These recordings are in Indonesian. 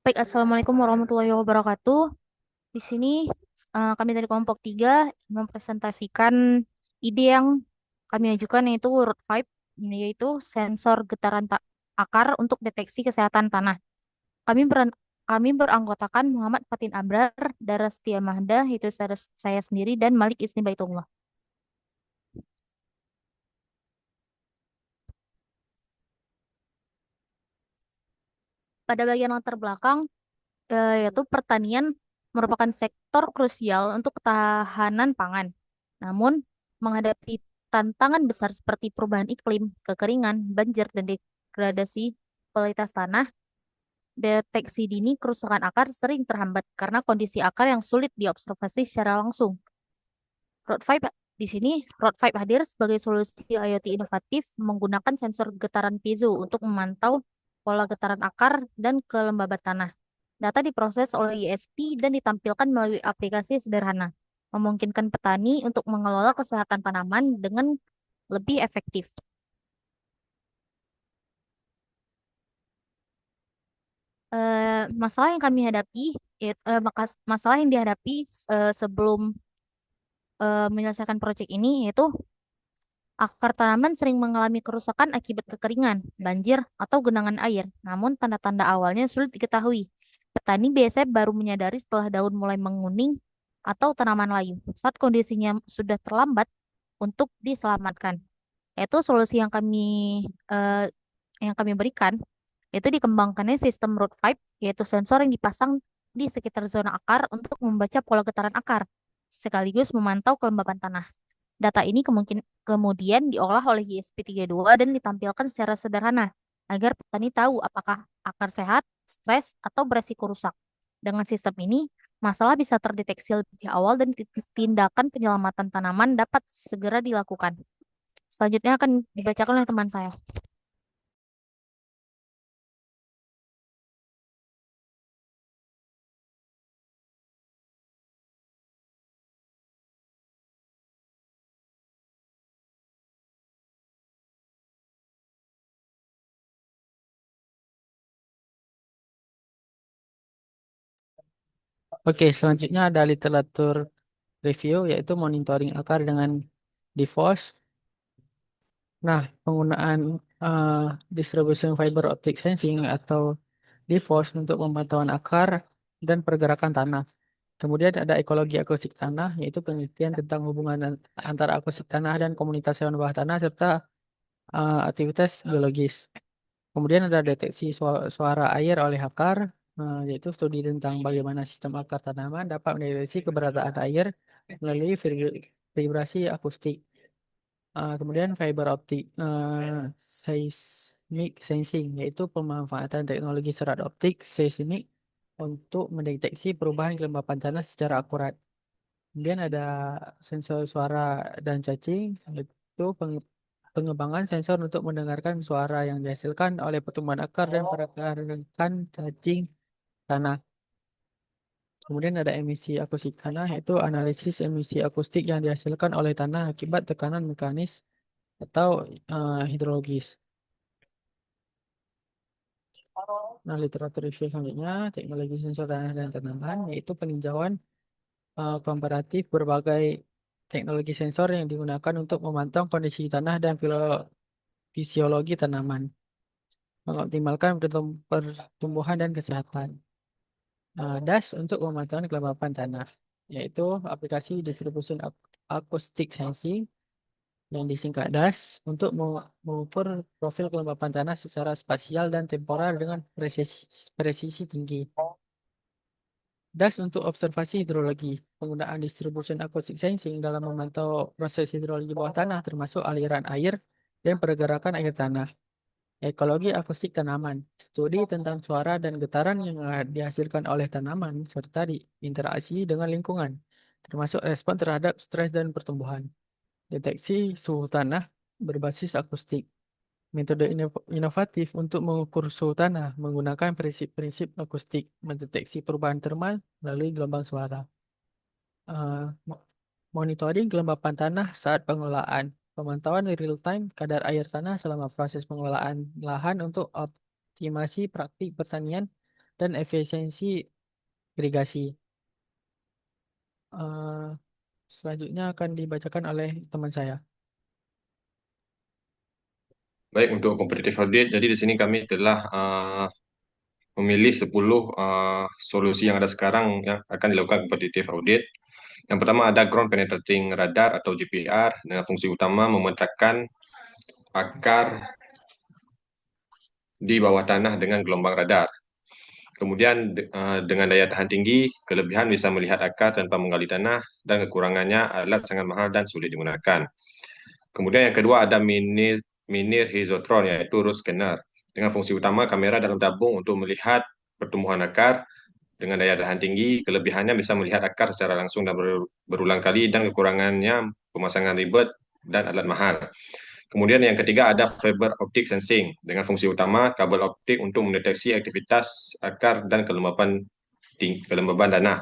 Baik, Assalamualaikum warahmatullahi wabarakatuh. Di sini kami dari kelompok 3 mempresentasikan ide yang kami ajukan yaitu Road 5, yaitu sensor getaran akar untuk deteksi kesehatan tanah. Kami beran- kami beranggotakan Muhammad Fatin Abrar, Dara Setia Mahda, yaitu saya sendiri, dan Malik Isni Baitullah. Pada bagian latar belakang, yaitu pertanian merupakan sektor krusial untuk ketahanan pangan. Namun, menghadapi tantangan besar seperti perubahan iklim, kekeringan, banjir, dan degradasi kualitas tanah, deteksi dini kerusakan akar sering terhambat karena kondisi akar yang sulit diobservasi secara langsung. Road 5 di sini, Road 5 hadir sebagai solusi IoT inovatif menggunakan sensor getaran piezo untuk memantau pola getaran akar dan kelembaban tanah. Data diproses oleh ISP dan ditampilkan melalui aplikasi sederhana, memungkinkan petani untuk mengelola kesehatan tanaman dengan lebih efektif. Masalah yang kami hadapi, masalah yang dihadapi sebelum menyelesaikan proyek ini yaitu akar tanaman sering mengalami kerusakan akibat kekeringan, banjir, atau genangan air. Namun tanda-tanda awalnya sulit diketahui. Petani biasanya baru menyadari setelah daun mulai menguning atau tanaman layu, saat kondisinya sudah terlambat untuk diselamatkan. Yaitu solusi eh, yang kami berikan, yaitu dikembangkannya sistem root pipe, yaitu sensor yang dipasang di sekitar zona akar untuk membaca pola getaran akar, sekaligus memantau kelembapan tanah. Data ini kemudian diolah oleh GSP 32 dan ditampilkan secara sederhana agar petani tahu apakah akar sehat, stres, atau beresiko rusak. Dengan sistem ini, masalah bisa terdeteksi lebih awal dan tindakan penyelamatan tanaman dapat segera dilakukan. Selanjutnya akan dibacakan oleh teman saya. Oke, selanjutnya ada literatur review yaitu monitoring akar dengan DeForest. Nah, penggunaan eh, distribution fiber optic sensing atau DeForest untuk pemantauan akar dan pergerakan tanah. Kemudian ada ekologi akustik tanah, yaitu penelitian tentang hubungan antara akustik tanah dan komunitas hewan bawah tanah serta aktivitas biologis. Kemudian ada deteksi suara air oleh akar, yaitu studi tentang bagaimana sistem akar tanaman dapat mendeteksi keberadaan air melalui vibrasi akustik. Kemudian fiber optik seismic sensing, yaitu pemanfaatan teknologi serat optik seismik untuk mendeteksi perubahan kelembapan tanah secara akurat. Kemudian ada sensor suara dan cacing, yaitu pengembangan sensor untuk mendengarkan suara yang dihasilkan oleh pertumbuhan akar dan pergerakan cacing tanah. Kemudian ada emisi akustik tanah, yaitu analisis emisi akustik yang dihasilkan oleh tanah akibat tekanan mekanis atau hidrologis. Nah, literatur review selanjutnya, teknologi sensor tanah dan tanaman, yaitu peninjauan komparatif berbagai teknologi sensor yang digunakan untuk memantau kondisi tanah dan fisiologi tanaman, mengoptimalkan pertumbuhan dan kesehatan. DAS untuk pemantauan kelembapan tanah, yaitu aplikasi distribution acoustic sensing yang disingkat DAS untuk mengukur profil kelembapan tanah secara spasial dan temporal dengan presisi tinggi. DAS untuk observasi hidrologi, penggunaan distribution acoustic sensing dalam memantau proses hidrologi bawah tanah termasuk aliran air dan pergerakan air tanah. Ekologi akustik tanaman, studi tentang suara dan getaran yang dihasilkan oleh tanaman serta interaksi dengan lingkungan, termasuk respon terhadap stres dan pertumbuhan. Deteksi suhu tanah berbasis akustik. Metode inovatif untuk mengukur suhu tanah menggunakan prinsip-prinsip akustik, mendeteksi perubahan termal melalui gelombang suara. Eh, Monitoring kelembapan tanah saat pengelolaan. pemantauan real time kadar air tanah selama proses pengelolaan lahan untuk optimasi praktik pertanian dan efisiensi irigasi. Eh, Selanjutnya akan dibacakan oleh teman saya. Baik, untuk competitive audit, jadi di sini kami telah memilih 10 solusi yang ada sekarang yang akan dilakukan competitive audit. Yang pertama ada ground penetrating radar atau GPR dengan fungsi utama memetakan akar di bawah tanah dengan gelombang radar. Kemudian dengan daya tahan tinggi, kelebihan bisa melihat akar tanpa menggali tanah dan kekurangannya alat sangat mahal dan sulit digunakan. Kemudian yang kedua ada mini risotron yaitu root scanner dengan fungsi utama kamera dalam tabung untuk melihat pertumbuhan akar dengan daya tahan tinggi. Kelebihannya bisa melihat akar secara langsung dan berulang kali dan kekurangannya pemasangan ribet dan alat mahal. Kemudian yang ketiga ada fiber optic sensing dengan fungsi utama kabel optik untuk mendeteksi aktivitas akar dan kelembaban tanah.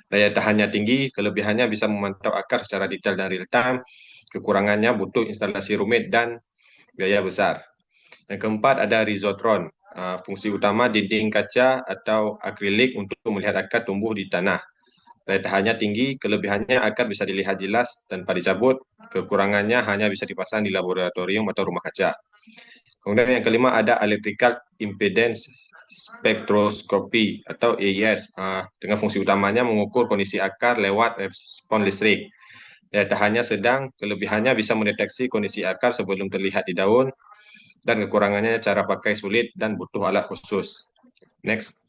Daya tahannya tinggi, kelebihannya bisa memantau akar secara detail dan real time. Kekurangannya butuh instalasi rumit dan biaya besar. Yang keempat ada risotron, fungsi utama dinding kaca atau akrilik untuk melihat akar tumbuh di tanah. Daya tahannya tinggi, kelebihannya akar bisa dilihat jelas tanpa dicabut, kekurangannya hanya bisa dipasang di laboratorium atau rumah kaca. Kemudian yang kelima ada electrical impedance spectroscopy atau AES dengan fungsi utamanya mengukur kondisi akar lewat respon listrik. Daya tahannya sedang, kelebihannya bisa mendeteksi kondisi akar sebelum terlihat di daun, dan kekurangannya cara pakai sulit dan butuh alat khusus. Next.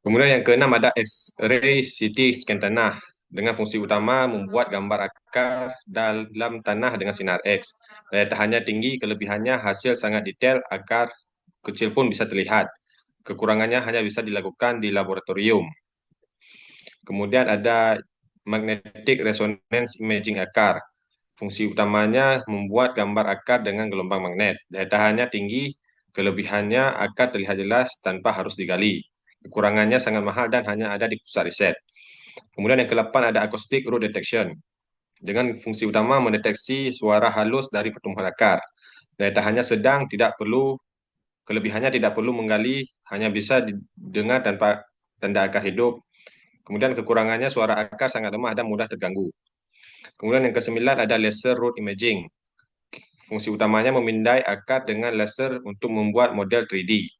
Kemudian yang keenam ada X-ray CT scan tanah dengan fungsi utama membuat gambar akar dalam tanah dengan sinar X. Daya tahannya tinggi, kelebihannya hasil sangat detail, akar kecil pun bisa terlihat. Kekurangannya hanya bisa dilakukan di laboratorium. Kemudian ada magnetic resonance imaging akar. Fungsi utamanya membuat gambar akar dengan gelombang magnet. Daya tahannya tinggi, kelebihannya akar terlihat jelas tanpa harus digali. Kekurangannya sangat mahal dan hanya ada di pusat riset. Kemudian yang ke-8 ada acoustic root detection. Dengan fungsi utama mendeteksi suara halus dari pertumbuhan akar. Daya tahannya sedang, kelebihannya tidak perlu menggali, hanya bisa didengar tanpa tanda akar hidup. Kemudian kekurangannya suara akar sangat lemah dan mudah terganggu. Kemudian yang ke-9 ada laser root imaging. Fungsi utamanya memindai akar dengan laser untuk membuat model 3D.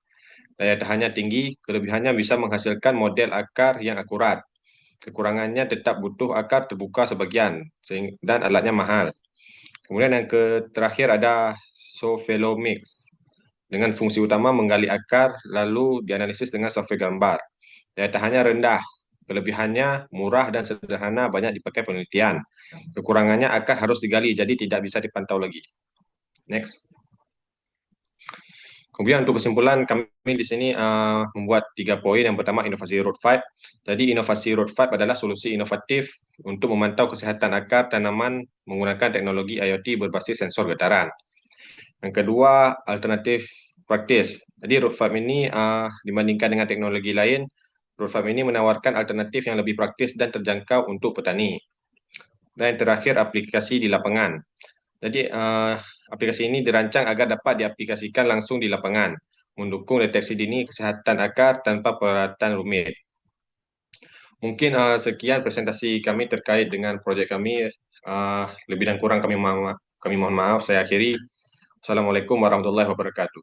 Daya tahannya tinggi, kelebihannya bisa menghasilkan model akar yang akurat. Kekurangannya tetap butuh akar terbuka sebagian, dan alatnya mahal. Kemudian yang terakhir ada Sophelomics. Dengan fungsi utama menggali akar, lalu dianalisis dengan software gambar. Daya tahannya rendah, kelebihannya murah dan sederhana, banyak dipakai penelitian. Kekurangannya akar harus digali, jadi tidak bisa dipantau lagi. Next. Kemudian untuk kesimpulan kami di sini membuat 3 poin. Yang pertama inovasi root 5. Jadi inovasi root 5 adalah solusi inovatif untuk memantau kesehatan akar tanaman menggunakan teknologi IoT berbasis sensor getaran. Yang kedua alternatif praktis. Jadi root 5 ini dibandingkan dengan teknologi lain, root 5 ini menawarkan alternatif yang lebih praktis dan terjangkau untuk petani. Dan yang terakhir aplikasi di lapangan. Jadi aplikasi ini dirancang agar dapat diaplikasikan langsung di lapangan, mendukung deteksi dini kesehatan akar tanpa peralatan rumit. Mungkin sekian presentasi kami terkait dengan proyek kami. Lebih dan kurang kami mohon maaf. Saya akhiri. Assalamualaikum warahmatullahi wabarakatuh.